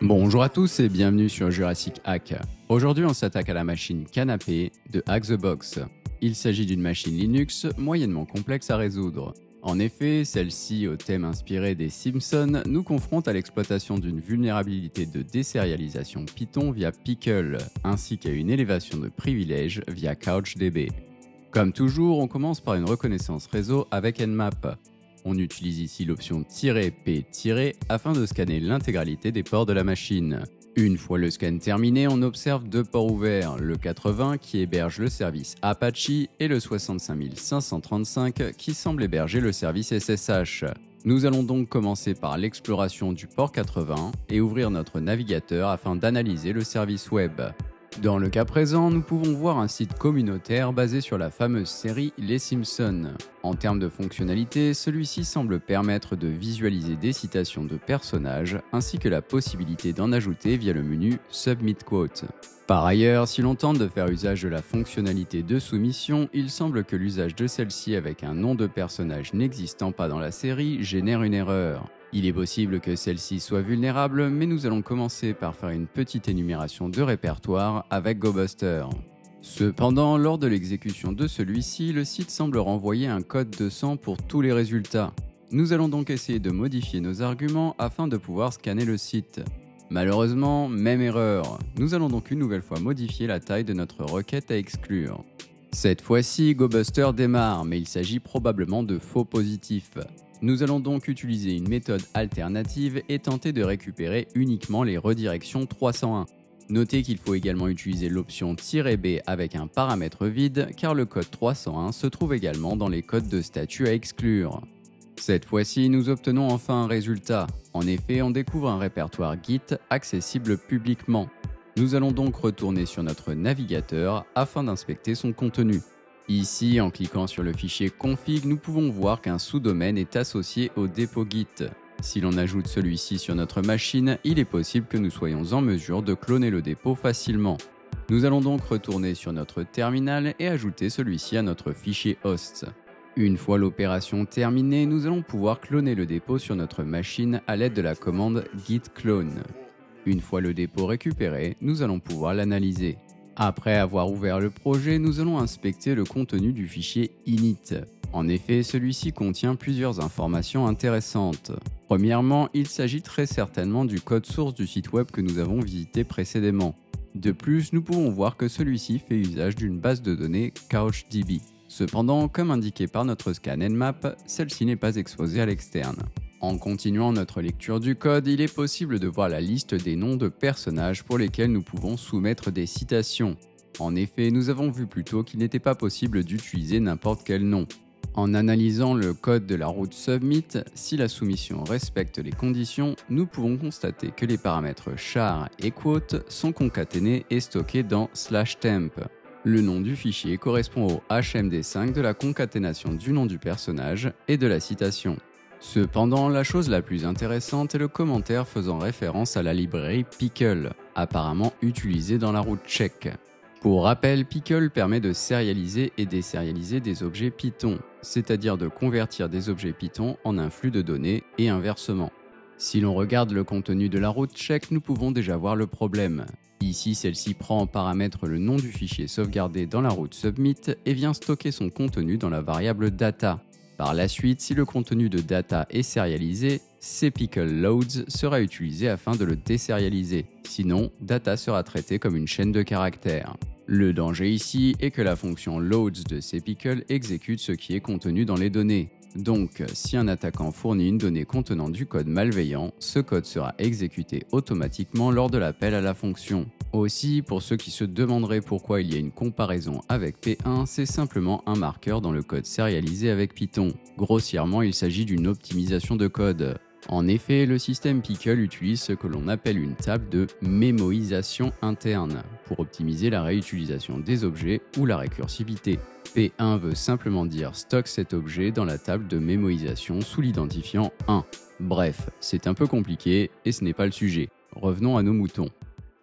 Bonjour à tous et bienvenue sur Jurassic Hack. Aujourd'hui on s'attaque à la machine canapé de Hack the Box. Il s'agit d'une machine Linux moyennement complexe à résoudre. En effet, celle-ci, au thème inspiré des Simpsons, nous confronte à l'exploitation d'une vulnérabilité de désérialisation Python via Pickle, ainsi qu'à une élévation de privilèges via CouchDB. Comme toujours, on commence par une reconnaissance réseau avec Nmap. On utilise ici l'option "-p" afin de scanner l'intégralité des ports de la machine. Une fois le scan terminé, on observe deux ports ouverts, le 80 qui héberge le service Apache et le 65535 qui semble héberger le service SSH. Nous allons donc commencer par l'exploration du port 80 et ouvrir notre navigateur afin d'analyser le service web. Dans le cas présent, nous pouvons voir un site communautaire basé sur la fameuse série Les Simpsons. En termes de fonctionnalité, celui-ci semble permettre de visualiser des citations de personnages, ainsi que la possibilité d'en ajouter via le menu Submit Quote. Par ailleurs, si l'on tente de faire usage de la fonctionnalité de soumission, il semble que l'usage de celle-ci avec un nom de personnage n'existant pas dans la série génère une erreur. Il est possible que celle-ci soit vulnérable, mais nous allons commencer par faire une petite énumération de répertoire avec GoBuster. Cependant, lors de l'exécution de celui-ci, le site semble renvoyer un code 200 pour tous les résultats. Nous allons donc essayer de modifier nos arguments afin de pouvoir scanner le site. Malheureusement, même erreur. Nous allons donc une nouvelle fois modifier la taille de notre requête à exclure. Cette fois-ci, GoBuster démarre, mais il s'agit probablement de faux positifs. Nous allons donc utiliser une méthode alternative et tenter de récupérer uniquement les redirections 301. Notez qu'il faut également utiliser l'option "-b avec un paramètre vide car le code 301 se trouve également dans les codes de statut à exclure. Cette fois-ci, nous obtenons enfin un résultat. En effet, on découvre un répertoire Git accessible publiquement. Nous allons donc retourner sur notre navigateur afin d'inspecter son contenu. Ici, en cliquant sur le fichier config, nous pouvons voir qu'un sous-domaine est associé au dépôt Git. Si l'on ajoute celui-ci sur notre machine, il est possible que nous soyons en mesure de cloner le dépôt facilement. Nous allons donc retourner sur notre terminal et ajouter celui-ci à notre fichier host. Une fois l'opération terminée, nous allons pouvoir cloner le dépôt sur notre machine à l'aide de la commande git clone. Une fois le dépôt récupéré, nous allons pouvoir l'analyser. Après avoir ouvert le projet, nous allons inspecter le contenu du fichier init. En effet, celui-ci contient plusieurs informations intéressantes. Premièrement, il s'agit très certainement du code source du site web que nous avons visité précédemment. De plus, nous pouvons voir que celui-ci fait usage d'une base de données CouchDB. Cependant, comme indiqué par notre scan Nmap, celle-ci n'est pas exposée à l'externe. En continuant notre lecture du code, il est possible de voir la liste des noms de personnages pour lesquels nous pouvons soumettre des citations. En effet, nous avons vu plus tôt qu'il n'était pas possible d'utiliser n'importe quel nom. En analysant le code de la route submit, si la soumission respecte les conditions, nous pouvons constater que les paramètres char et quote sont concaténés et stockés dans /temp. Le nom du fichier correspond au HMD5 de la concaténation du nom du personnage et de la citation. Cependant, la chose la plus intéressante est le commentaire faisant référence à la librairie Pickle, apparemment utilisée dans la route tchèque. Pour rappel, Pickle permet de sérialiser et désérialiser des objets Python, c'est-à-dire de convertir des objets Python en un flux de données et inversement. Si l'on regarde le contenu de la route tchèque, nous pouvons déjà voir le problème. Ici, celle-ci prend en paramètre le nom du fichier sauvegardé dans la route submit et vient stocker son contenu dans la variable data. Par la suite, si le contenu de data est sérialisé, cPickleLoads sera utilisé afin de le désérialiser. Sinon, data sera traité comme une chaîne de caractères. Le danger ici est que la fonction loads de cPickle exécute ce qui est contenu dans les données. Donc, si un attaquant fournit une donnée contenant du code malveillant, ce code sera exécuté automatiquement lors de l'appel à la fonction. Aussi, pour ceux qui se demanderaient pourquoi il y a une comparaison avec P1, c'est simplement un marqueur dans le code sérialisé avec Python. Grossièrement, il s'agit d'une optimisation de code. En effet, le système Pickle utilise ce que l'on appelle une table de mémoisation interne pour optimiser la réutilisation des objets ou la récursivité. P1 veut simplement dire stocke cet objet dans la table de mémoisation sous l'identifiant 1. Bref, c'est un peu compliqué et ce n'est pas le sujet. Revenons à nos moutons.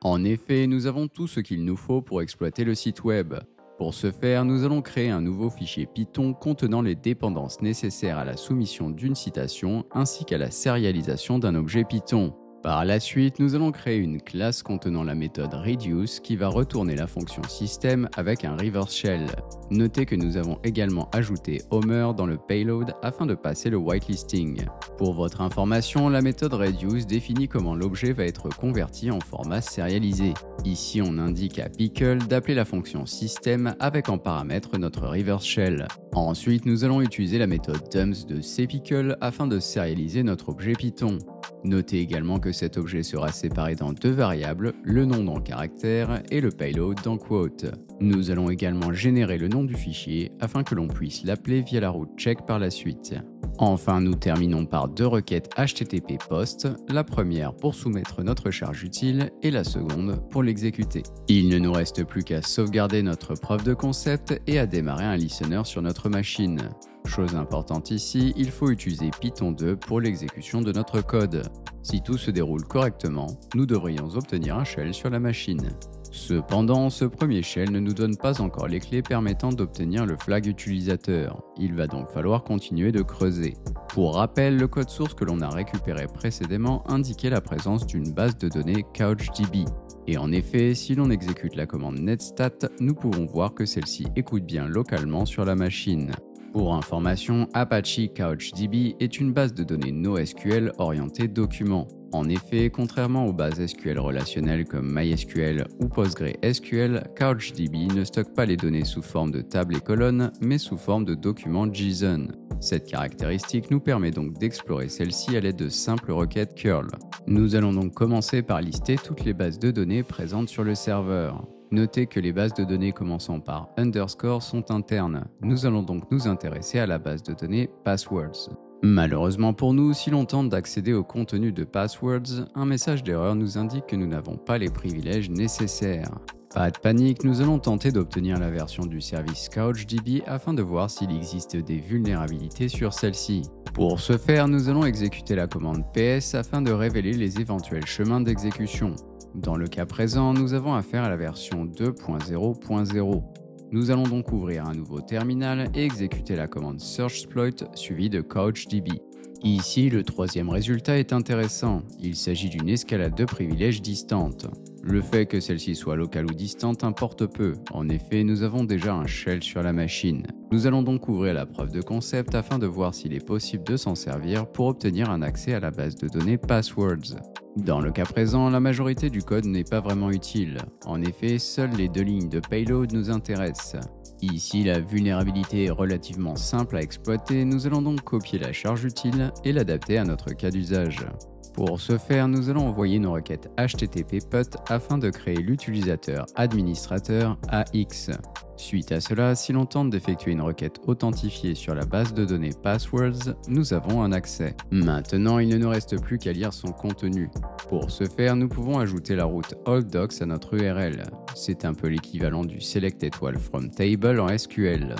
En effet, nous avons tout ce qu'il nous faut pour exploiter le site web. Pour ce faire, nous allons créer un nouveau fichier Python contenant les dépendances nécessaires à la soumission d'une citation ainsi qu'à la sérialisation d'un objet Python. Par la suite, nous allons créer une classe contenant la méthode reduce qui va retourner la fonction system avec un reverse shell. Notez que nous avons également ajouté Homer dans le payload afin de passer le whitelisting. Pour votre information, la méthode reduce définit comment l'objet va être converti en format sérialisé. Ici, on indique à Pickle d'appeler la fonction system avec en paramètre notre reverse shell. Ensuite, nous allons utiliser la méthode dumps de cpickle afin de sérialiser notre objet Python. Notez également que cet objet sera séparé dans deux variables, le nom dans caractère et le payload dans quote. Nous allons également générer le nom du fichier afin que l'on puisse l'appeler via la route check par la suite. Enfin, nous terminons par deux requêtes HTTP POST, la première pour soumettre notre charge utile et la seconde pour l'exécuter. Il ne nous reste plus qu'à sauvegarder notre preuve de concept et à démarrer un listener sur notre machine. Chose importante ici, il faut utiliser Python 2 pour l'exécution de notre code. Si tout se déroule correctement, nous devrions obtenir un shell sur la machine. Cependant, ce premier shell ne nous donne pas encore les clés permettant d'obtenir le flag utilisateur. Il va donc falloir continuer de creuser. Pour rappel, le code source que l'on a récupéré précédemment indiquait la présence d'une base de données CouchDB. Et en effet, si l'on exécute la commande netstat, nous pouvons voir que celle-ci écoute bien localement sur la machine. Pour information, Apache CouchDB est une base de données NoSQL orientée documents. En effet, contrairement aux bases SQL relationnelles comme MySQL ou PostgreSQL, CouchDB ne stocke pas les données sous forme de tables et colonnes, mais sous forme de documents JSON. Cette caractéristique nous permet donc d'explorer celle-ci à l'aide de simples requêtes curl. Nous allons donc commencer par lister toutes les bases de données présentes sur le serveur. Notez que les bases de données commençant par underscore sont internes. Nous allons donc nous intéresser à la base de données passwords. Malheureusement pour nous, si l'on tente d'accéder au contenu de passwords, un message d'erreur nous indique que nous n'avons pas les privilèges nécessaires. Pas de panique, nous allons tenter d'obtenir la version du service CouchDB afin de voir s'il existe des vulnérabilités sur celle-ci. Pour ce faire, nous allons exécuter la commande ps afin de révéler les éventuels chemins d'exécution. Dans le cas présent, nous avons affaire à la version 2.0.0. Nous allons donc ouvrir un nouveau terminal et exécuter la commande searchsploit suivie de CouchDB. Ici, le troisième résultat est intéressant. Il s'agit d'une escalade de privilèges distante. Le fait que celle-ci soit locale ou distante importe peu. En effet, nous avons déjà un shell sur la machine. Nous allons donc ouvrir la preuve de concept afin de voir s'il est possible de s'en servir pour obtenir un accès à la base de données passwords. Dans le cas présent, la majorité du code n'est pas vraiment utile. En effet, seules les deux lignes de payload nous intéressent. Ici, la vulnérabilité est relativement simple à exploiter, nous allons donc copier la charge utile et l'adapter à notre cas d'usage. Pour ce faire, nous allons envoyer une requête HTTP PUT afin de créer l'utilisateur administrateur AX. Suite à cela, si l'on tente d'effectuer une requête authentifiée sur la base de données passwords, nous avons un accès. Maintenant, il ne nous reste plus qu'à lire son contenu. Pour ce faire, nous pouvons ajouter la route alldocs à notre URL. C'est un peu l'équivalent du select étoile from table en SQL.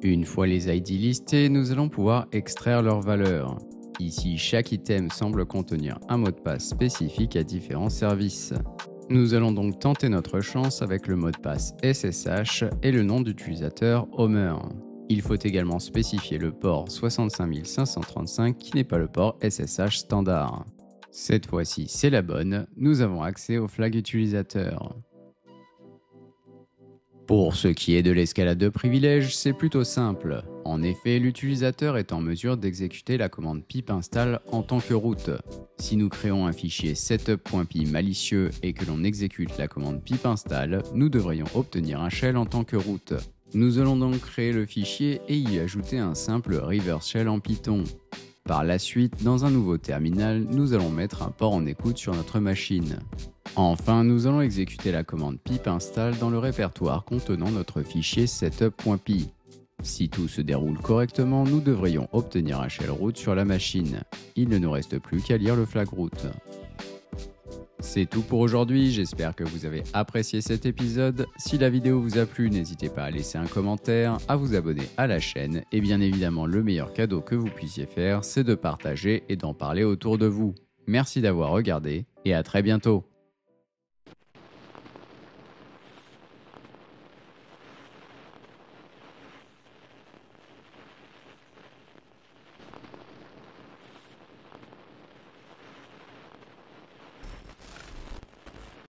Une fois les ID listés, nous allons pouvoir extraire leurs valeurs. Ici, chaque item semble contenir un mot de passe spécifique à différents services. Nous allons donc tenter notre chance avec le mot de passe SSH et le nom d'utilisateur Homer. Il faut également spécifier le port 65535 qui n'est pas le port SSH standard. Cette fois-ci, c'est la bonne, nous avons accès au flag utilisateur. Pour ce qui est de l'escalade de privilèges, c'est plutôt simple. En effet, l'utilisateur est en mesure d'exécuter la commande pip install en tant que root. Si nous créons un fichier setup.py malicieux et que l'on exécute la commande pip install, nous devrions obtenir un shell en tant que root. Nous allons donc créer le fichier et y ajouter un simple reverse shell en Python. Par la suite, dans un nouveau terminal, nous allons mettre un port en écoute sur notre machine. Enfin, nous allons exécuter la commande pip install dans le répertoire contenant notre fichier setup.py. Si tout se déroule correctement, nous devrions obtenir un shell root sur la machine. Il ne nous reste plus qu'à lire le flag root. C'est tout pour aujourd'hui, j'espère que vous avez apprécié cet épisode. Si la vidéo vous a plu, n'hésitez pas à laisser un commentaire, à vous abonner à la chaîne et bien évidemment le meilleur cadeau que vous puissiez faire, c'est de partager et d'en parler autour de vous. Merci d'avoir regardé et à très bientôt.